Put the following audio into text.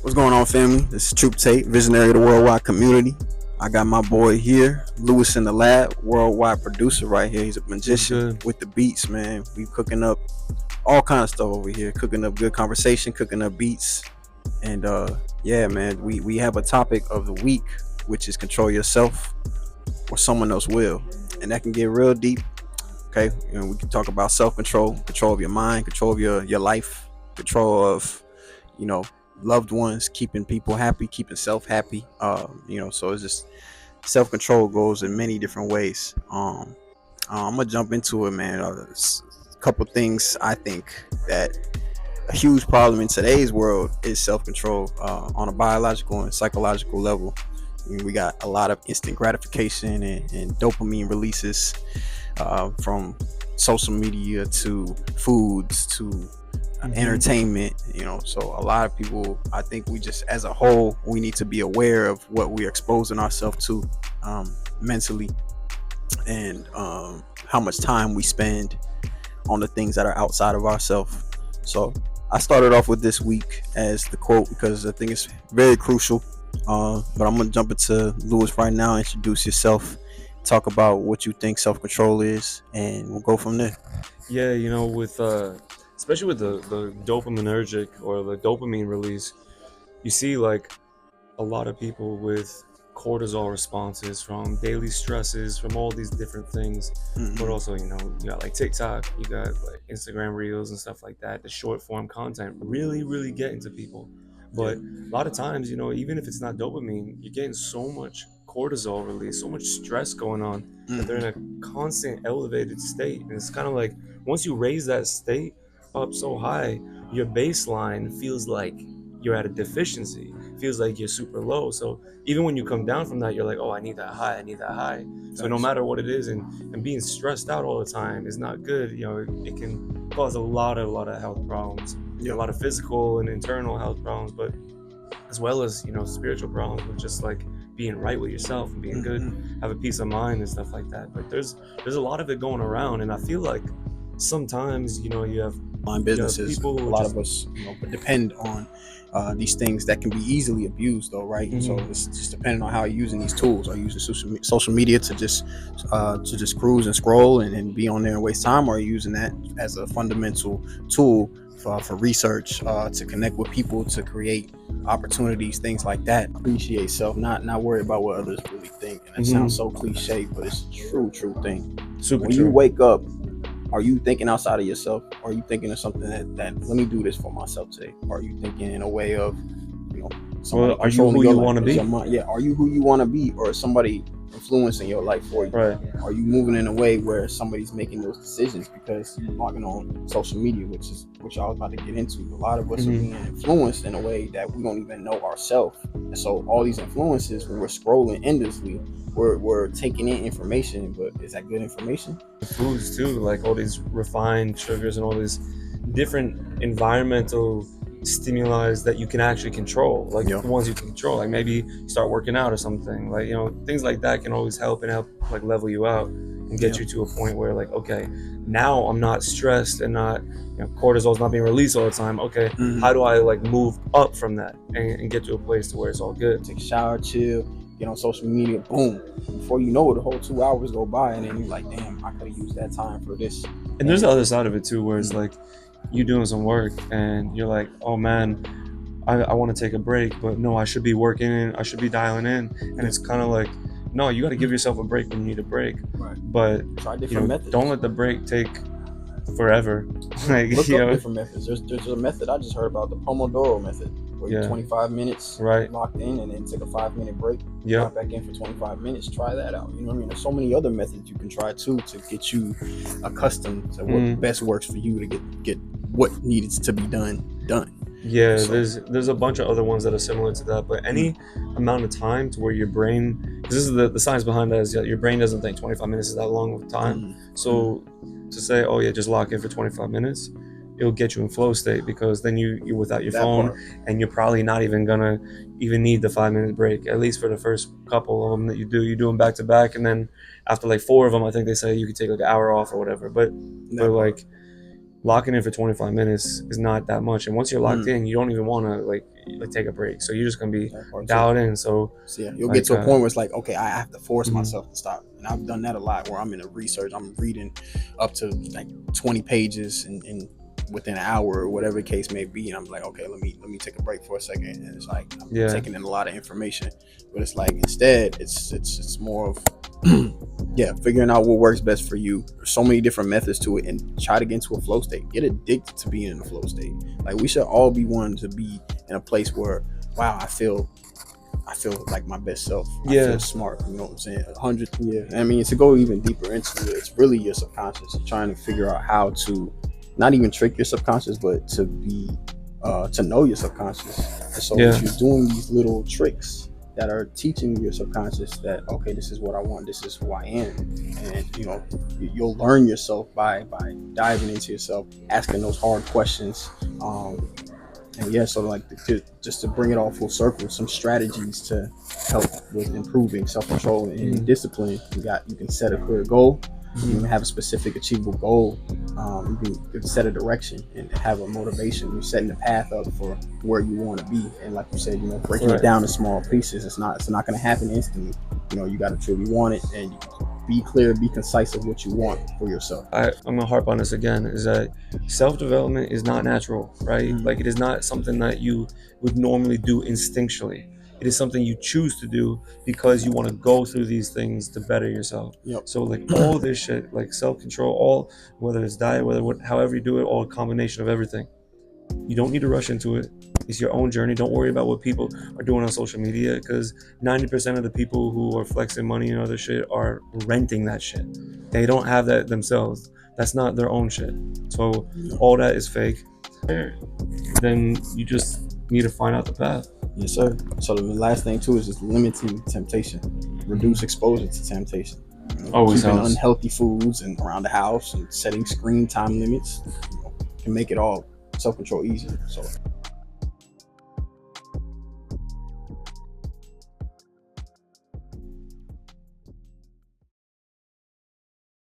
What's going on, family? This is Troop Tate, visionary of the worldwide community. I got my boy here, Lewis in the lab, worldwide producer right here. He's a What's magician good? with the beats, man. We cooking up all kind of stuff over here, cooking up good conversation, cooking up beats, and yeah, man. We have a topic of the week, which is control yourself, or someone else will, and that can get real deep. Okay, we can talk about self control, control of your mind, control of your life, control of you know loved ones, keeping people happy, keeping self happy. So it's just self control goes in many different ways. I'm gonna jump into it, man. A couple things I think that a huge problem in today's world is self control on a biological and psychological level. We got a lot of instant gratification and dopamine releases from social media to foods to entertainment. So a lot of people, I think we just as a whole, we need to be aware of what we're exposing ourselves to mentally, and how much time we spend on the things that are outside of ourselves. So I started off with this week as the quote because I think it's very crucial. But I'm gonna jump into Lewis right now. Introduce yourself, talk about what you think self-control is, and we'll go from there. Yeah, with especially with the dopaminergic or the dopamine release, you see like a lot of people with cortisol responses from daily stresses, from all these different things. But Mm-hmm. also, you got like TikTok, you got like Instagram Reels and stuff like that. The short form content really, really getting to people. Yeah. But a lot of times, even if it's not dopamine, you're getting so much cortisol release, so much stress going on that they're in Mm-hmm. a constant elevated state. And it's kind of like once you raise that state up so high, your baseline feels like you're at a deficiency, feels like you're super low. So even when you come down from that, you're like, oh, I need that high, I need that high. So no Thanks. matter what it is, and being stressed out all the time is not good. It can cause a lot of health problems, a Yep. lot of physical and internal health problems, but as well as spiritual problems with just like being right with yourself and being good, Mm-hmm. have a peace of mind and stuff like that. But there's a lot of it going around, and I feel like sometimes you have Online businesses, people a who lot of just us, depend on these things that can be easily abused, though, right? So mhm. it's just depending on how you're using these tools. Are you using social media to just cruise and scroll and be on there and waste time, or are you using that as a fundamental tool for research, to connect with people, to create opportunities, things like that? Appreciate self, not worry about what others really think. And it sounds so cliche, but it's a true thing. Super When you true. wake up, are you thinking outside of yourself? Or are you thinking of something that let me do this for myself today? Or are you thinking in a way of, you know, somebody Well, are you controlling who your you life? want to Is be? your mind? Yeah. Are you who you want to be, or is somebody influencing your life for you? Right. Are you moving in a way where somebody's making those decisions because you're logging on social media, which I was about to get into. A lot of us are being Hmm. influenced in a way that we don't even know ourselves. And so all these influences, when we're scrolling endlessly, we're taking in information, but is that good information? Foods too, like all these refined sugars and all these different environmental stimuli that you can actually control, like Yeah. the ones you can control, like maybe start working out or something, like things like that can always help like level you out and get Yeah. you to a point where like, okay, now I'm not stressed and not cortisol's not being released all the time. Okay, how do Mm-hmm. I like move up from that and get to a place to where it's all good? Take a shower, chill, get on social media, boom. Before you know it, the whole 2 hours go by, and then you're like, damn, I could have used that time for this. And there's And the other side of it too, where it's mm, like you doing some work and you're like, oh man, I want to take a break, but no, I should be working in, I should be dialing in. And yeah, it's kind of like, no, you got to give yourself a break when you need a break. right. But, Try different don't methods. let the break take forever. Yeah, Like, look up different methods. There's a method I just heard about, the Pomodoro method, where you yeah, 25 minutes right. locked in and then take a 5 minute break, Yep. log back in for 25 minutes. Try that out. You know what I mean? There's so many other methods you can try too to get you accustomed to what Mm. best works for you to get what needs to be done. Yeah, So there's a bunch of other ones that are similar to that, but mm, any amount of time to where your brain, because this is the science behind that is that your brain doesn't think 25 minutes is that long of time. mm, mm, So to say, oh yeah, just lock in for 25 minutes, it'll get you in flow state because then you're without your that phone part. and you're probably not even gonna even need the 5 minute break, at least for the first couple of them that you do them back to back, and then after like four of them, I think they say you could take like an hour off or whatever. But That part. like locking in for 25 minutes is not that much. And once you're locked Mm. in, you don't even want to like take a break. So you're just gonna be That part too. dialed in. So So you'll get like to a point where it's like, okay, I have to force mhm. myself to stop. And I've done that a lot where I'm in a research, I'm reading up to like 20 pages in within an hour or whatever the case may be. And I'm like, okay, let me take a break for a second. And it's like I'm Yeah, taking in a lot of information. But it's like instead it's more of yeah, figuring out what works best for you. There's so many different methods to it, and try to get into a flow state. Get addicted to being in a flow state. Like we should all be wanting to be in a place where, wow, I feel like my best self. I yeah, feel smart. You know what I'm saying? 100. Yeah. I mean, to go even deeper into it, it's really your subconscious. You're trying to figure out how to not even trick your subconscious, but to know your subconscious. And so yeah. if you're doing these little tricks that are teaching your subconscious that, okay, this is what I want, this is who I am, and you'll learn yourself by diving into yourself, asking those hard questions. And yeah, so like just to bring it all full circle, some strategies to help with improving self-control and Mhm. discipline. You can set a clear goal. You can Mhm. have a specific achievable goal. You can set a direction and have a motivation. You're setting the path up for where you want to be. And like you said, breaking it Right. down to small pieces. It's not going to happen instantly. You got to truly want it, and be clear, be concise of what you want for yourself. I'm gonna harp on this again, is that self-development is not natural, right? Mm. Like it is not something that you would normally do instinctually. It is something you choose to do because you want to go through these things to better yourself. Yep. So like all this shit, like self-control, all, whether it's diet, however you do it, all a combination of everything. You don't need to rush into it. It's your own journey. Don't worry about what people are doing on social media, because 90% of the people who are flexing money and other shit are renting that shit. They don't have that themselves. That's not their own shit. So all that is fake. Then you just need to find out the path. Yes, sir. So the last thing too is just limiting temptation. Reduce exposure to temptation. Always Keeping helps. unhealthy foods and around the house and setting screen time limits can make it all self control easier. So